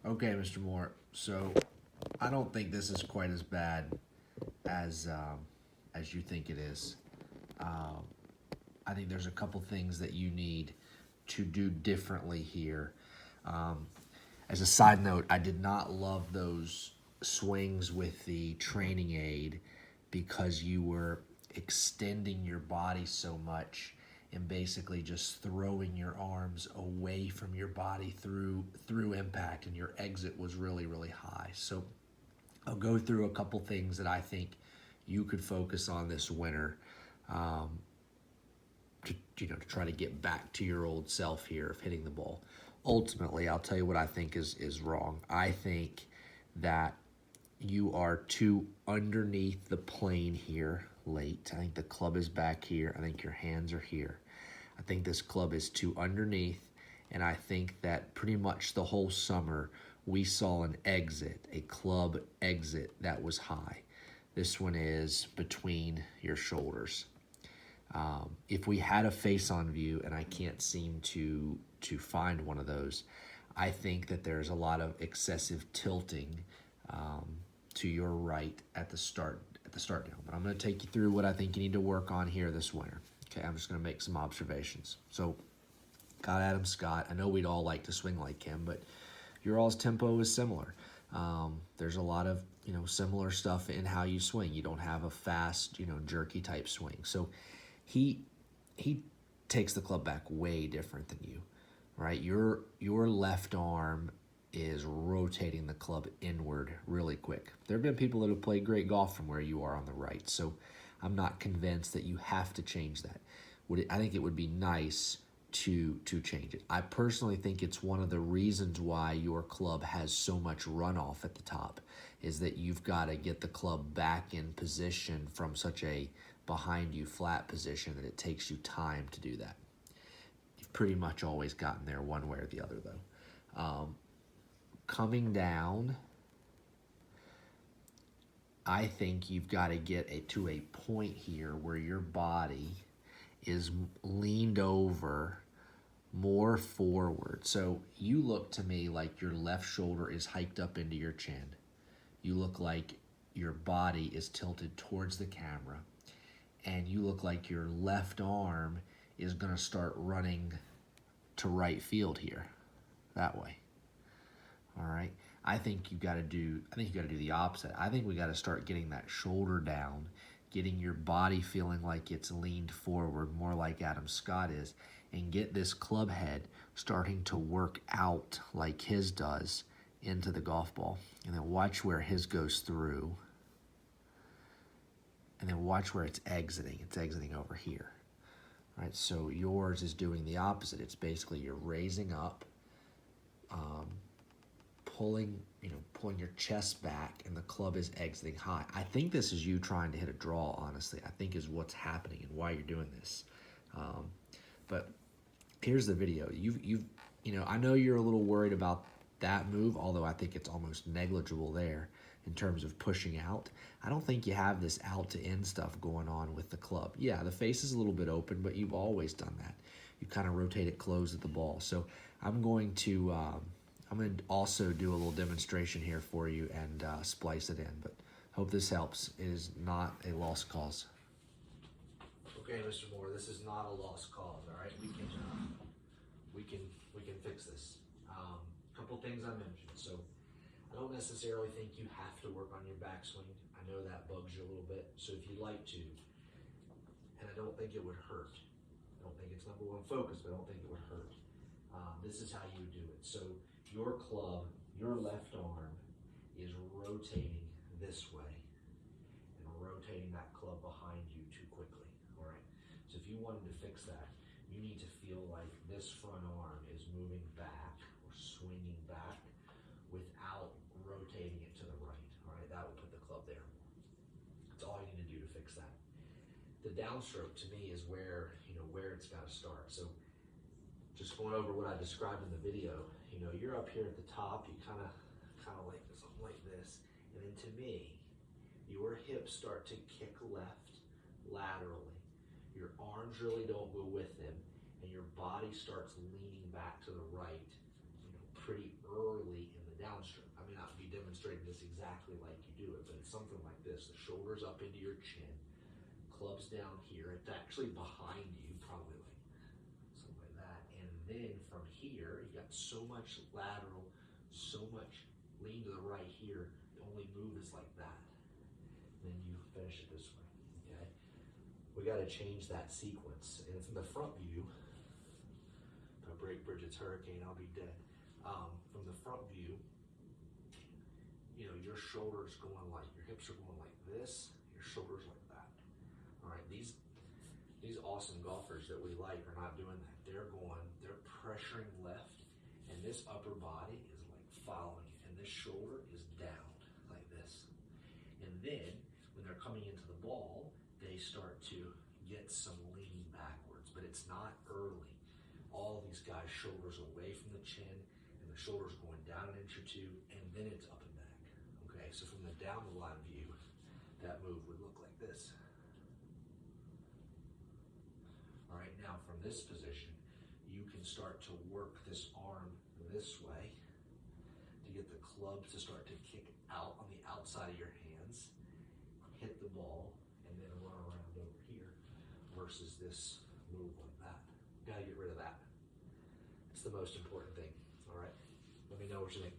Okay, Mr. Moore. So I don't think this is quite as bad as as you think it is. Um, I think there's a couple things that you need to do differently here. Um, as a side note, I did not love those swings with the training aid because you were extending your body so much and basically just throwing your arms away from your body through impact, and your exit was really high. So I'll go through a couple things that I think you could focus on this winter, um, to try to get back to your old self here of hitting the ball. Ultimately, I'll tell you what I think is wrong. I think that you are too underneath the plane here late. I think the club is back here. I think your hands are here. I think this club is too underneath, and I think that pretty much the whole summer we saw an exit, a club exit that was high. This one is between your shoulders. If we had a face-on view, and I can't seem to find one of those, I think that there's a lot of excessive tilting um, to your right at the start down. But I'm going to take you through what I think you need to work on here this winter. Okay, I'm just going to make some observations. So, got Adam Scott. I know we'd all like to swing like him, but your all's tempo is similar. There's a lot of similar stuff in how you swing. You don't have a fast, jerky type swing. So he he takes the club back way different than you, right? Your left arm is rotating the club inward really quick. There have been people that have played great golf from where you are on the right, so I'm not convinced that you have to change that. I think it would be nice to change it. I personally think it's one of the reasons why your club has so much runoff at the top, is that you've got to get the club back in position from such a behind you flat position that it takes you time to do that. You've pretty much always gotten there one way or the other, though. Coming down, I think you've got to get to a point here where your body is leaned over more forward. So you look to me like your left shoulder is hiked up into your chin. You look like your body is tilted towards the camera. And you look like your left arm is going to start running to right field here, that way. All right. I think you got to do the opposite. I think we got to start getting that shoulder down, getting your body feeling like it's leaned forward, more like Adam Scott is, and get this club head starting to work out like his does into the golf ball. And then watch where his goes through. And then watch where it's exiting. It's exiting over here. All right, so yours is doing the opposite. It's basically you're raising up, pulling your chest back, and the club is exiting high. I think this is you trying to hit a draw, honestly. I think is what's happening and why you're doing this. But here's the video. I know you're a little worried about that move, although I think it's almost negligible there in terms of pushing out. I don't think you have this out to in stuff going on with the club. Yeah, the face is a little bit open, but you've always done that. You kind of rotate it close at the ball. So I'm going to also do a little demonstration here for you and splice it in. But hope this helps. It is not a lost cause. Okay, Mr. Moore, this is not a lost cause. All right, we can fix this. Couple things I mentioned. So I don't necessarily think you have to work on your backswing. I know that bugs you a little bit. So if you'd like to, and I don't think it would hurt. I don't think it's number one focus, but I don't think it would hurt. This is how you would do it. So your club, your left arm is rotating this way and rotating that club behind you too quickly. All right. So if you wanted to fix that, you need to feel like this front arm is moving back or swinging back without rotating it to the right. All right, that will put the club there. That's all you need to do to fix that. The downstroke to me is where it's got to start. So just going over what I described in the video, you're up here at the top, you kind of like something like this, and then to me, your hips start to kick left laterally. Your arms really don't go with them, and your body starts leaning back to the right, pretty early in the downstroke. exactly like you do it, but it's something like this. The shoulders up into your chin, clubs down here. It's actually behind you, probably like something like that. And then from here, you got so much lateral, so much lean to the right here. The only move is like that. And then you finish it this way, okay? We got to change that sequence. And from the front view, if I break Bridget's hurricane, I'll be dead. From the front view, you know, your shoulders going like, your hips are going like this, your shoulders like that. All right, these awesome golfers that we like are not doing that. They're pressuring left, and this upper body is like following it, and this shoulder is down like this. And then when they're coming into the ball, they start to get some lean backwards, but it's not early. All these guys' shoulders away from the chin, and the shoulders going down an inch or two, and then it's up and back. Okay, so from the down the line view, that move would look like this. All right, now from this position, you can start to work this arm this way to get the clubs to start to kick out on the outside of your hands, hit the ball, and then run around over here versus this move like that. Gotta get rid of that. It's the most important thing, all right? Let me know what you think.